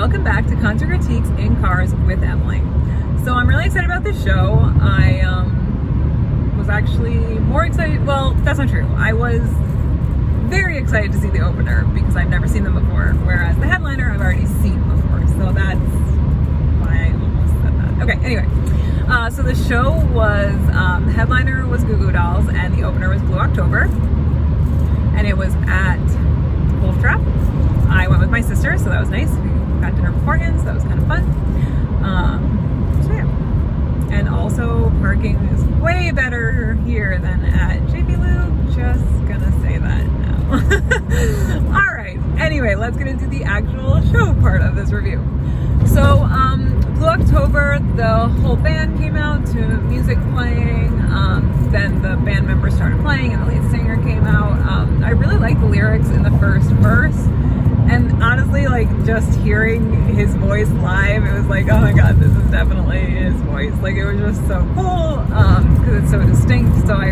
welcome back to Concert Critiques in Cars with Emily. So I'm really excited about this show. I was actually more excited, well, that's not true. I was very excited to see the opener because I've never seen them before, whereas the headliner I've already seen before, so that's why I almost said that. Okay, anyway, so the show was, headliner was Goo Goo Dolls and the opener was Blue October, and it was at Wolf Trap. I went with my sister, so that was nice. We got dinner beforehand, so that was kind of fun. So yeah. And also, parking is way better here than at JP Lou. Just gonna say that now. Alright, anyway, let's get into the actual show part of this review. So, Blue October, the whole band came out to music playing. Then the band members started playing and the lead singer came out. I really liked the lyrics in the first verse. And honestly, like, just hearing his voice live, it was like, oh my god, this is definitely his voice. Like, it was just so cool, because it's so distinct. So I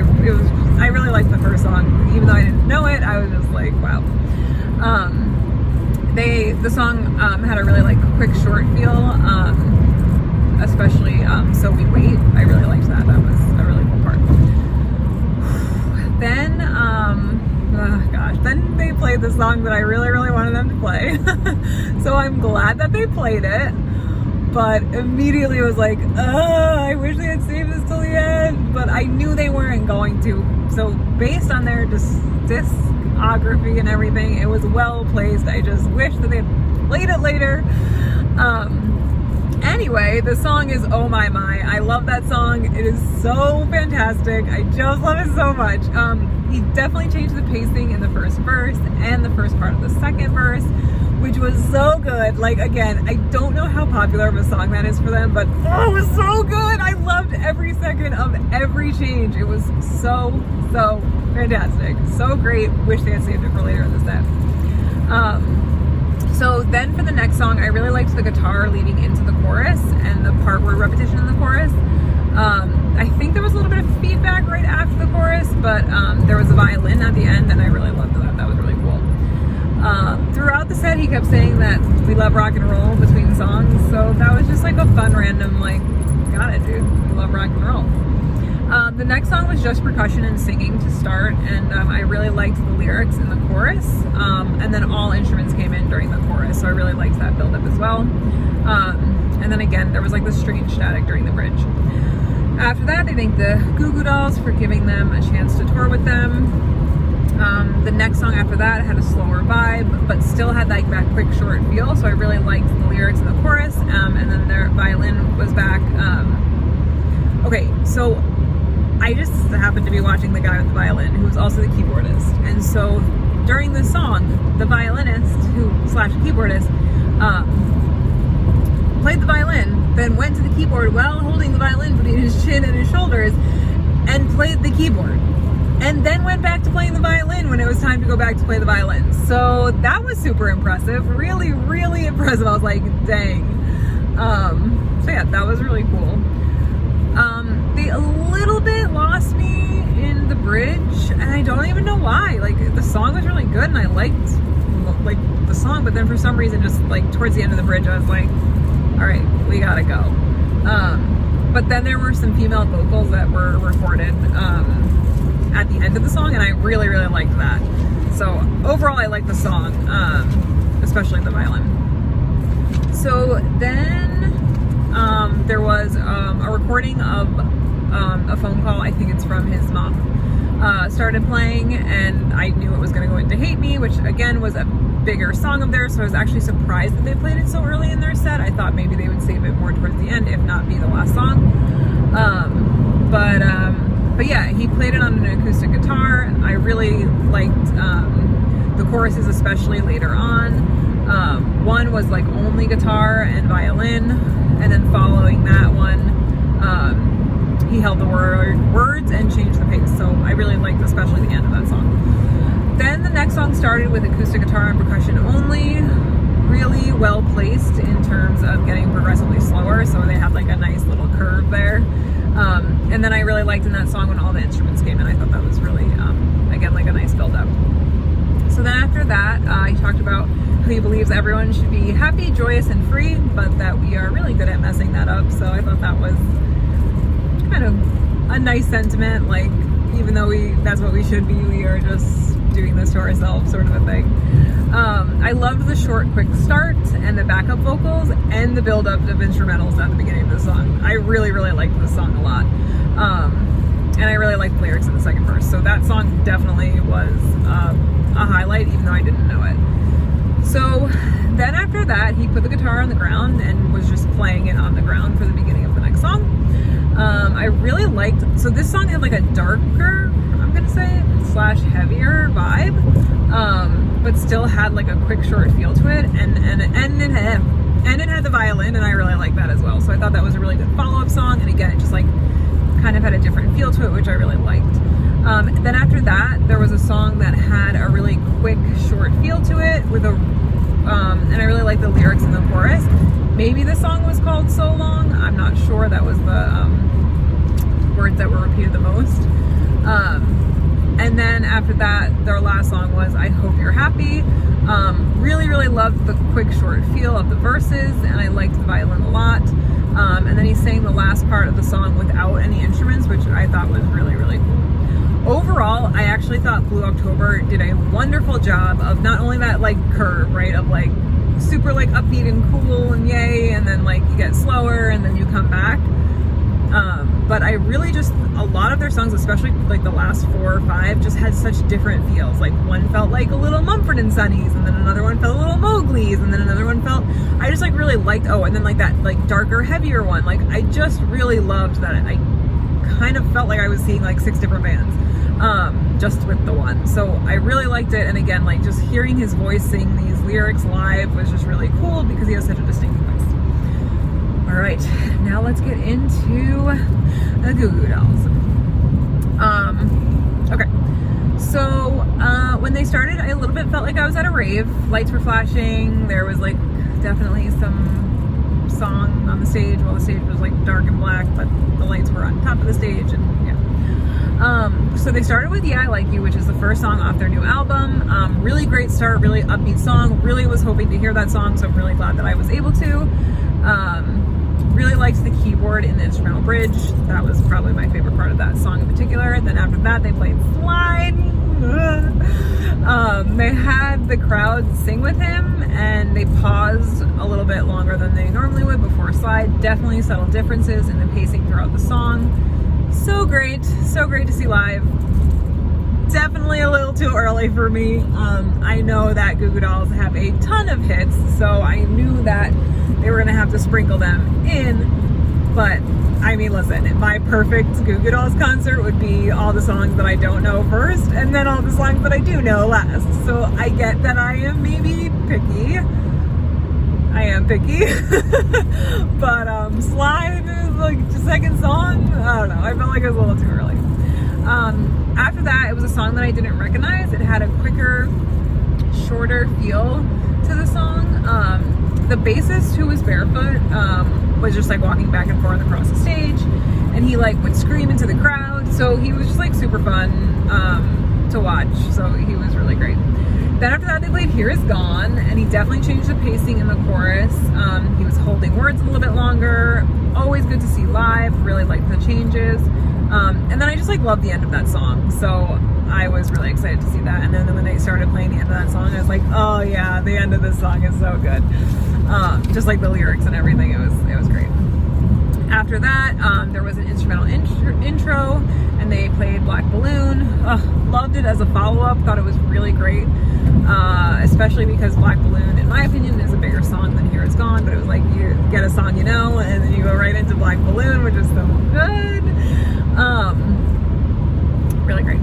really liked the first song. Even though I didn't know it, I was just like, wow. The song had a really, like, quick, short feel, especially So We Wait. I really liked that. That was a really cool part. Then, oh gosh, then they played the song that I really, really wanted them to play. So I'm glad that they played it, but immediately it was like, I wish they had saved this till the end, but I knew they weren't going to. So based on their discography and everything, it was well placed. I just wish that they had played it later. Anyway, the song is Oh My My. I love that song. It is so fantastic. I just love it so much. He definitely changed the pacing in the first verse and the first part of the second verse, which was so good. Like, again, I don't know how popular of a song that is for them, but oh, it was so good. I loved every second of every change. It was so fantastic. So great. Wish they had saved it for later in the set. So then for the next song, I really liked the guitar leading into the chorus and the part where repetition in the chorus. I think there was a little bit of feedback right after the chorus, but there was a violin at the end, and I really loved that. That was really cool. Throughout the set, he kept saying that we love rock and roll between songs, so that was just like a fun random, like, got it, dude. We love rock and roll. The next song was just percussion and singing to start, and I really liked the lyrics in the chorus, and then all instruments came in during the chorus, so I really liked that build-up as well. And then again, there was like this strange static during the bridge. After that, they thanked the Goo Goo Dolls for giving them a chance to tour with them. The next song after that had a slower vibe, but still had like that quick, short feel, so I really liked the lyrics in the chorus, and then their violin was back. Okay, so I just happened to be watching the guy with the violin, who was also the keyboardist, and so during the song, the violinist, slash keyboardist, played the violin, then went to the keyboard while holding the violin between his chin and his shoulders, and played the keyboard, and then went back to playing the violin when it was time to go back to play the violin. So that was super impressive, really, really impressive. I was like, dang. So yeah, that was really cool. They a little bit lost me in the bridge, and I don't even know why. Like, the song was really good, and I liked the song, but then for some reason, just like towards the end of the bridge, I was like, all right, we gotta go. But then there were some female vocals that were recorded at the end of the song, and I really, really liked that. So overall, I liked the song, especially the violin. So then there was a recording of a phone call. I think it's from his mom. Started playing, and I knew it was going to go into Hate Me, which again was a bigger song of theirs, so I was actually surprised that they played it so early in their set. I thought maybe they would save it more towards the end, if not be the last song. But yeah, he played it on an acoustic guitar. I really liked the choruses, especially later on. One was like only guitar and violin, and then following that one, he held the words and changed the pace. So I really liked especially the end of that song. Then the next song started with acoustic guitar and percussion only, really well placed in terms of getting progressively slower. So they had like a nice little curve there. And then I really liked in that song when all the instruments came in. I thought that was really, again, like a nice build up. So then after that, he talked about how he believes everyone should be happy, joyous, and free, but that we are really good at messing that up. So I thought that was kind of a nice sentiment. Like, even though that's what we should be, we are just doing this to ourselves, sort of a thing. I loved the short, quick start and the backup vocals and the build-up of instrumentals at the beginning of the song. I really, really liked this song a lot. And I really liked the lyrics in the second verse. So that song definitely was a highlight, even though I didn't know it. So then after that, he put the guitar on the ground and was just playing it on the ground for the beginning of the next song. I really liked, so this song had like a darker, I'm gonna say, / heavier vibe, but still had like a quick, short feel to it, and it had the violin, and I really liked that as well. So I thought that was a really good follow-up song, and again, it just like kind of had a different feel to it, which I really liked. Then after that, there was a song that had a really quick, short feel to it with a, and I really liked the lyrics in the chorus. Maybe the song was called So Long. I'm not sure. That was the words that were repeated the most. And then after that, their last song was I Hope You're Happy. Really, really loved the quick, short feel of the verses, and I liked the violin a lot. And then he sang the last part of the song without any instruments, which I thought was really, really cool. Overall, I actually thought Blue October did a wonderful job of not only that like curve, right, of like super like upbeat and cool and yay, and then like you get slower and then you come back. But I really just, a lot of their songs, especially like the last 4 or 5, just had such different feels. Like one felt like a little Mumford and Sons, and then another one felt a little Mowgli's, and then another one felt, I just like really liked, and then like that like darker, heavier one. Like I just really loved that. I kind of felt like I was seeing like 6 different bands, just with the one. So I really liked it. And again, like just hearing his voice sing these lyrics live was just really cool because he has such a distinct voice. All right, now let's get into the Goo Goo Dolls. Okay, so when they started, I a little bit felt like I was at a rave. Lights were flashing. There was like definitely some song on the stage. Well, the stage was like dark and black, but the lights were on top of the stage, and yeah. So they started with Yeah, I Like You, which is the first song off their new album. Really great start, really upbeat song. Really was hoping to hear that song, so I'm really glad that I was able to. Really liked the keyboard in the instrumental bridge. That was probably my favorite part of that song in particular. And then after that, they played Slide. They had the crowd sing with him, and they paused a little bit longer than they normally would before Slide. Definitely subtle differences in the pacing throughout the song. So great to see live. Definitely a little too early for me. I know that Goo Goo Dolls have a ton of hits, so I knew that they were gonna have to sprinkle them in, but I mean, listen, my perfect Goo Goo Dolls concert would be all the songs that I don't know first, and then all the songs that I do know last. So I get that I am maybe picky. I am picky. But Slide is like the second song. I don't know, I felt like it was a little too early. After that, it was a song that I didn't recognize. It had a quicker, shorter feel to the song. The bassist, who was barefoot, was just like walking back and forth across the stage, and he like would scream into the crowd. So he was just like super fun to watch. So he was really great. Then after that, they played Here Is Gone, and he definitely changed the pacing in the chorus. He was holding words a little bit longer. Always good to see live. Really liked the changes. And then I just like loved the end of that song. So I was really excited to see that. And then when they started playing the end of that song, I was like, oh yeah, the end of this song is so good. Just like the lyrics and everything, it was great. After that, there was an instrumental intro, and they played Black Balloon. Loved it as a follow-up. Thought it was really great, especially because Black Balloon, in my opinion, is a bigger song than Here It's Gone. But it was like you get a song you know, and then you go right into Black Balloon, which is so good. Really great.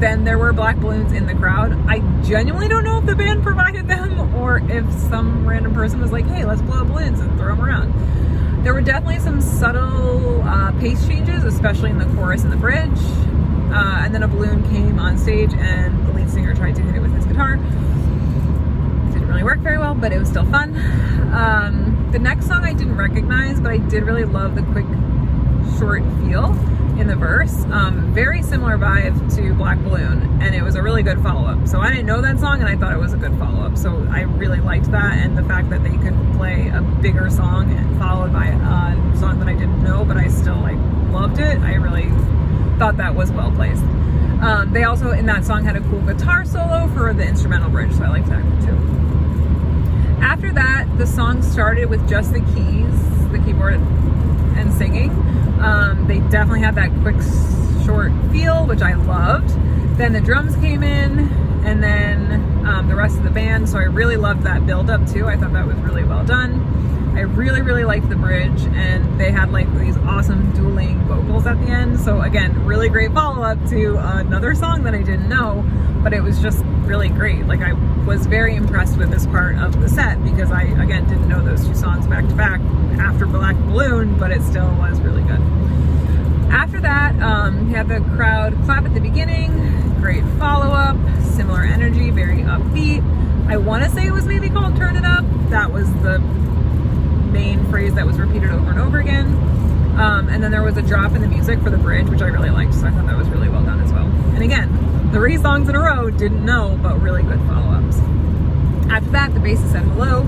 Then there were black balloons in the crowd. I genuinely don't know if the band provided them or if some random person was like, hey, let's blow up balloons and throw them around. There were definitely some subtle pace changes, especially in the chorus and the bridge. And then a balloon came on stage, and the lead singer tried to hit it with his guitar. It didn't really work very well, but it was still fun. The next song I didn't recognize, but I did really love the quick, short feel. in the verse. Very similar vibe to Black Balloon, and it was a really good follow-up. So I didn't know that song, and I thought it was a good follow-up. So I really liked that, and the fact that they could play a bigger song followed by a song that I didn't know, but I still like loved it. I really thought that was well placed. They also, in that song, had a cool guitar solo for the instrumental bridge, so I liked that too. After that, the song started with just the keys, the keyboard, and singing. They definitely had that quick, short feel, which I loved. Then the drums came in, and then the rest of the band, so I really loved that build-up too. I thought that was really well done. I really, really liked the bridge, and they had like these awesome dueling vocals at the end. So again, really great follow-up to another song that I didn't know, but it was just really great. Like, I was very impressed with this part of the set because I, again, didn't know those two songs back to back after Black Balloon, but it still was really good. After that, he had the crowd clap at the beginning. Great follow-up, similar energy, very upbeat. I want to say it was maybe called Turn It Up. That was the main phrase that was repeated over and over again. And then there was a drop in the music for the bridge, which I really liked, so I thought that was really well done as well. And again, 3 songs in a row, didn't know, but really good follow-ups. After that, the bassist said hello,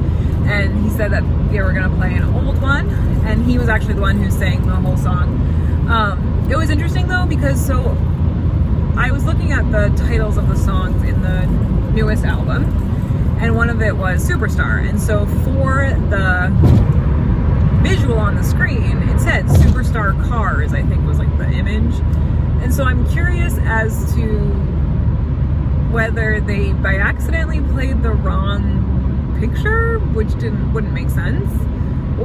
and he said that they were going to play an old one, and he was actually the one who sang the whole song. It was interesting though, because so I was looking at the titles of the songs in the newest album, and one of it was Superstar, and so for the visual on the screen, it said Superstar Cars, I think was like the image. And so I'm curious as to whether they by accidentally played the wrong picture, which wouldn't make sense,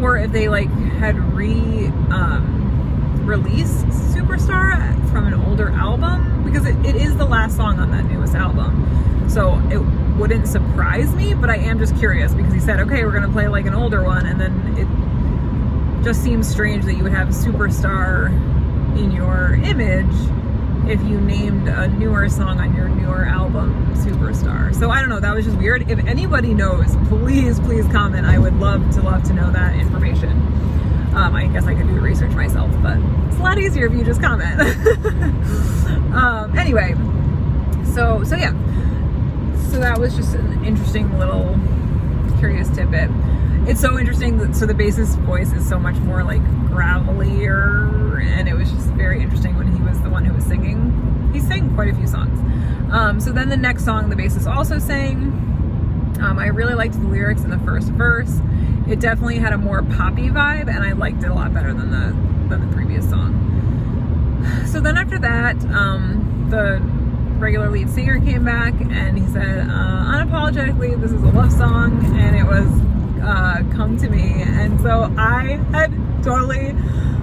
or if they like had released Superstar from an older album, because it is the last song on that newest album. So it wouldn't surprise me, but I am just curious because he said, okay, we're gonna play like an older one, and then it just seems strange that you would have Superstar in your image if you named a newer song on your newer album Superstar. So I don't know, that was just weird. If anybody knows, please comment. I would love to know that information. I guess I could do the research myself, but it's a lot easier if you just comment. Anyway, so yeah. So that was just an interesting little curious tidbit. It's so interesting that, so the bassist's voice is so much more like gravelier, and it was just very interesting when he was the one who was singing. He sang quite a few songs. So then the next song the bassist also sang. I really liked the lyrics in the first verse. It definitely had a more poppy vibe, and I liked it a lot better than the previous song. So then after that, the regular lead singer came back, and he said, unapologetically, this is a love song, and it was Come to Me. And so I had totally,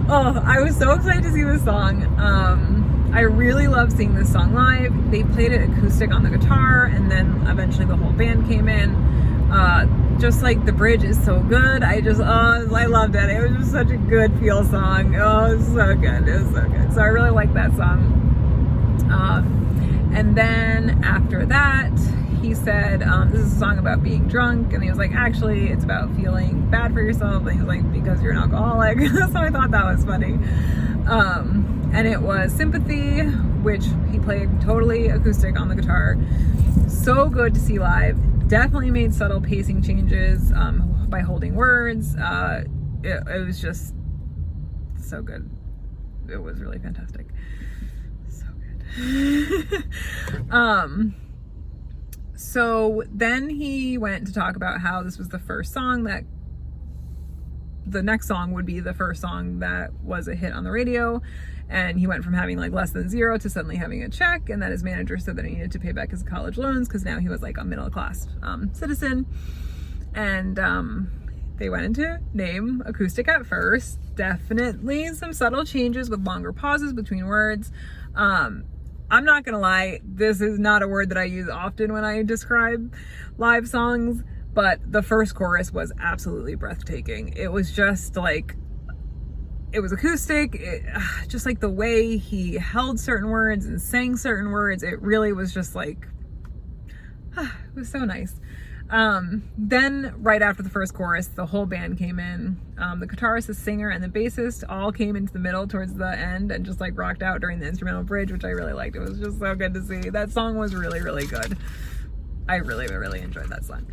I was so excited to see this song. I really love seeing this song live. They played it acoustic on the guitar, and then eventually the whole band came in. Just like the bridge is so good. I loved it. It was just such a good feel song. Oh, it was so good. It was so good. So I really like that song. And then after that, he said, this is a song about being drunk. And he was like, actually, it's about feeling bad for yourself. And he was like, because you're an alcoholic. So I thought that was funny. And it was Sympathy, which he played totally acoustic on the guitar. So good to see live. Definitely made subtle pacing changes by holding words. It was just so good. It was really fantastic. So good. So then he went to talk about how this was the first song that the next song would be the first song that was a hit on the radio. And he went from having like less than 0 to suddenly having a check, and that his manager said that he needed to pay back his college loans because now he was like a middle class citizen. And they went into name acoustic at first. Definitely some subtle changes with longer pauses between words. I'm not gonna lie, this is not a word that I use often when I describe live songs, but the first chorus was absolutely breathtaking. It was just like, it was acoustic, just like the way he held certain words and sang certain words, it really was just like, it was so nice. Then right after the first chorus, the whole band came in. The guitarist, the singer, and the bassist all came into the middle towards the end and just like rocked out during the instrumental bridge, which I really liked. It was just so good to see. That song was really, really good. I really, really enjoyed that song.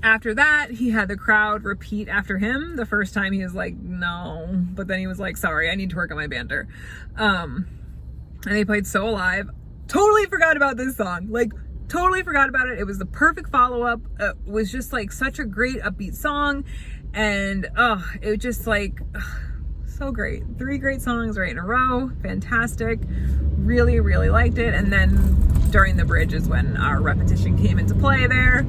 After that, he had the crowd repeat after him. The first time he was like, no, but then he was like, sorry, I need to work on my banter. And they played So Alive. Totally forgot about this song. Like, totally forgot about it. It was the perfect follow-up. It was just like such a great upbeat song. And it was just like so great. 3 great songs right in a row. Fantastic. Really, really liked it. And then during the bridge is when our repetition came into play there.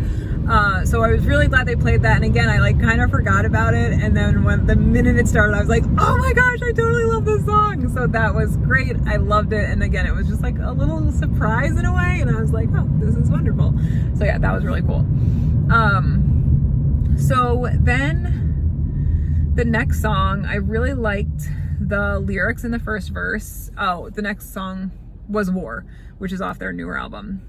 So I was really glad they played that. And again, I like kind of forgot about it. And then when the minute it started, I was like, oh my gosh, I totally love this song. So that was great. I loved it. And again, it was just like a little surprise in a way. And I was like, oh, this is wonderful. So yeah, that was really cool. So then the next song, I really liked the lyrics in the first verse. Oh, the next song was War, which is off their newer album.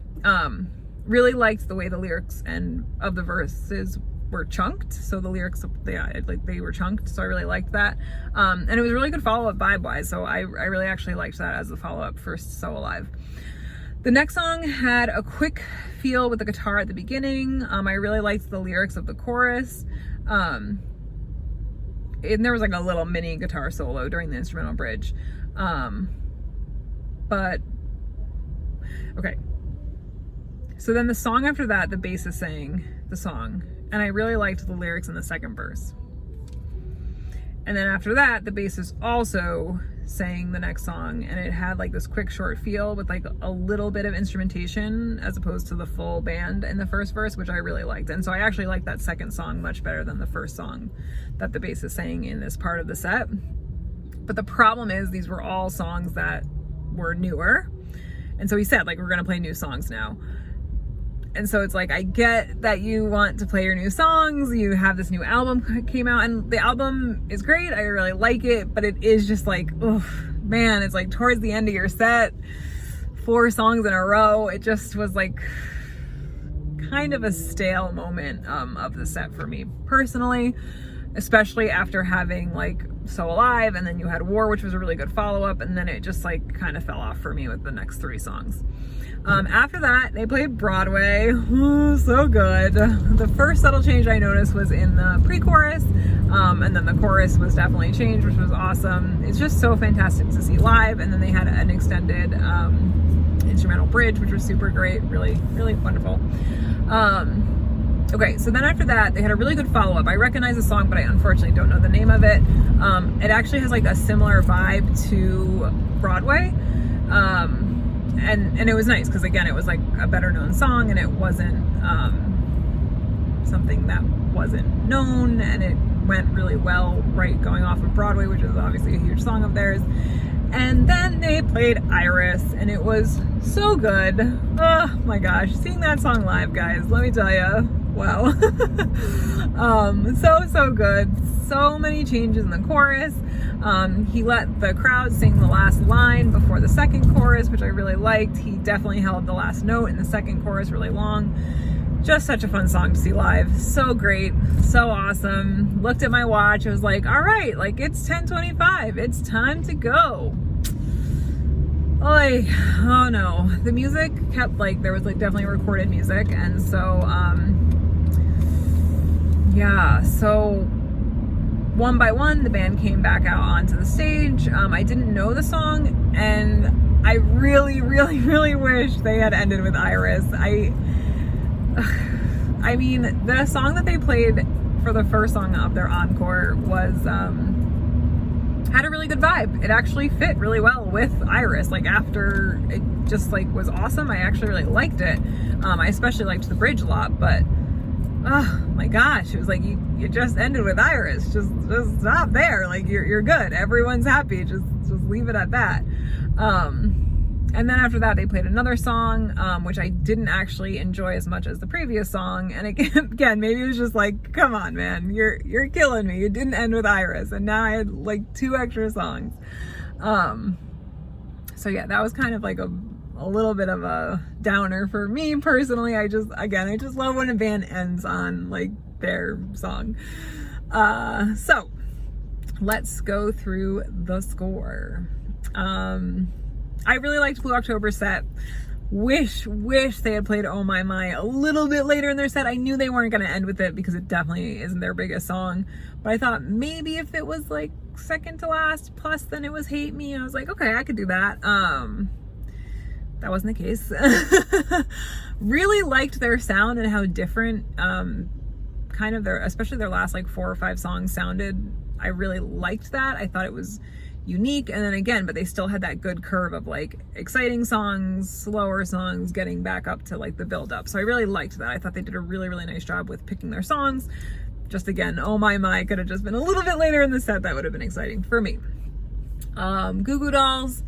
Really liked the way the lyrics and of the verses were chunked. So the lyrics, they were chunked. So I really liked that. And it was a really good follow-up vibe-wise. So I really actually liked that as the follow-up for So Alive. The next song had a quick feel with the guitar at the beginning. I really liked the lyrics of the chorus. And there was like a little mini guitar solo during the instrumental bridge. But okay. So then the song after that, the bassist sang the song, and I really liked the lyrics in the second verse. And then after that, the bassist also sang the next song, and it had like this quick short feel with like a little bit of instrumentation as opposed to the full band in the first verse, which I really liked. And so I actually liked that second song much better than the first song that the bassist sang in this part of the set. But the problem is these were all songs that were newer. And so he said, like, we're gonna play new songs now. And so it's like, I get that you want to play your new songs. You have this new album came out, and the album is great. I really like it, but it is just like, oh man, it's like towards the end of your set, 4 songs in a row. It just was like kind of a stale moment of the set for me personally, especially after having like So Alive, and then you had War, which was a really good follow-up, and then it just like kind of fell off for me with the next 3 songs. After that, they played Broadway. Ooh, so good. The first subtle change I noticed was in the pre-chorus, and then the chorus was definitely changed, which was awesome. It's just so fantastic to see live, and then they had an extended instrumental bridge, which was super great. Really, really wonderful. Okay, so then after that, they had a really good follow-up. I recognize the song, but I unfortunately don't know the name of it. It actually has like a similar vibe to Broadway. And it was nice because again, it was like a better known song, and it wasn't something that wasn't known, and it went really well right going off of Broadway, which is obviously a huge song of theirs. And then they played Iris, and it was so good. Oh my gosh, seeing that song live, guys, let me tell you, wow. So good. So many changes in the chorus. He let the crowd sing the last line before the second chorus, which I really liked. He definitely held the last note in the second chorus really long. Just such a fun song to see live. So great. So awesome. Looked at my watch. I was like, all right, like it's 10:25. It's time to go. Oy, oh no. The music kept like, there was like definitely recorded music. And so, yeah, so one by one, the band came back out onto the stage. I didn't know the song, and I really, really, really wish they had ended with Iris. I mean, the song that they played for the first song of their encore was, had a really good vibe. It actually fit really well with Iris. Like after it just like was awesome. I actually really liked it. I especially liked the bridge a lot, but oh my gosh, it was like you just ended with Iris. Just stop there. Like you're good. Everyone's happy. Just leave it at that. And then after that, they played another song, which I didn't actually enjoy as much as the previous song. And again, maybe it was just like, come on, man, you're killing me. You didn't end with Iris, and now I had like 2 extra songs. So yeah, that was kind of like a a little bit of a downer for me personally. I just love when a band ends on like their song. So let's go through the score. I really liked Blue October's set. Wish they had played Oh My My a little bit later in their set. I knew they weren't going to end with it because it definitely isn't their biggest song. But I thought maybe if it was like second to last, plus then it was Hate Me, I was like, okay, I could do that. That wasn't the case. Really liked their sound and how different kind of especially their last like 4 or 5 songs sounded. I really liked that. I thought it was unique, and then again, but they still had that good curve of like exciting songs, slower songs, getting back up to like the build up. So I really liked that. I thought they did a really nice job with picking their songs. Just again, Oh My My could have just been a little bit later in the set. That would have been exciting for me. Goo Goo Dolls,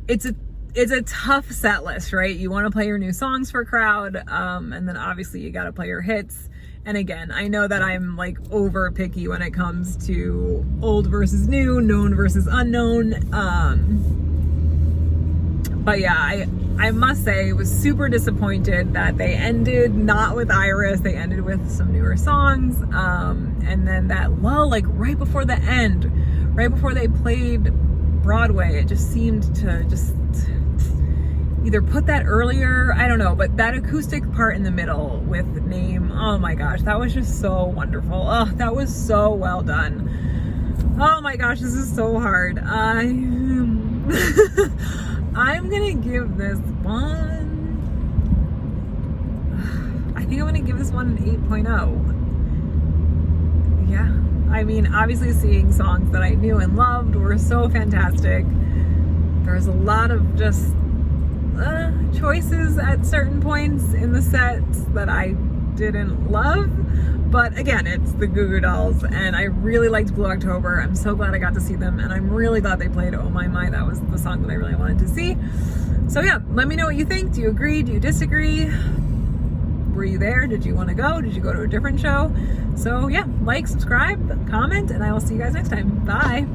it's a tough set list, right? You want to play your new songs for a crowd, and then obviously you got to play your hits. And again, I know that I'm like over picky when it comes to old versus new, known versus unknown. But yeah, I must say I was super disappointed that they ended not with Iris. They ended with some newer songs. And then that lull, like right before the end, right before they played Broadway, it just seemed to just either put that earlier, I don't know, but that acoustic part in the middle with Name, oh my gosh, that was just so wonderful. Oh, that was so well done. Oh my gosh, this is so hard. I'm gonna give this one, I think I'm gonna give this one an 8.0. Yeah, I mean, obviously seeing songs that I knew and loved were so fantastic. There's a lot of just choices at certain points in the set that I didn't love, but again, it's the Goo Goo Dolls, and I really liked Blue October. I'm so glad I got to see them, and I'm really glad they played Oh My My. That was the song that I really wanted to see. So yeah, let me know what you think. Do you agree? Do you disagree? Were you there? Did you want to go? Did you go to a different show? So yeah, like, subscribe, comment, and I will see you guys next time. Bye.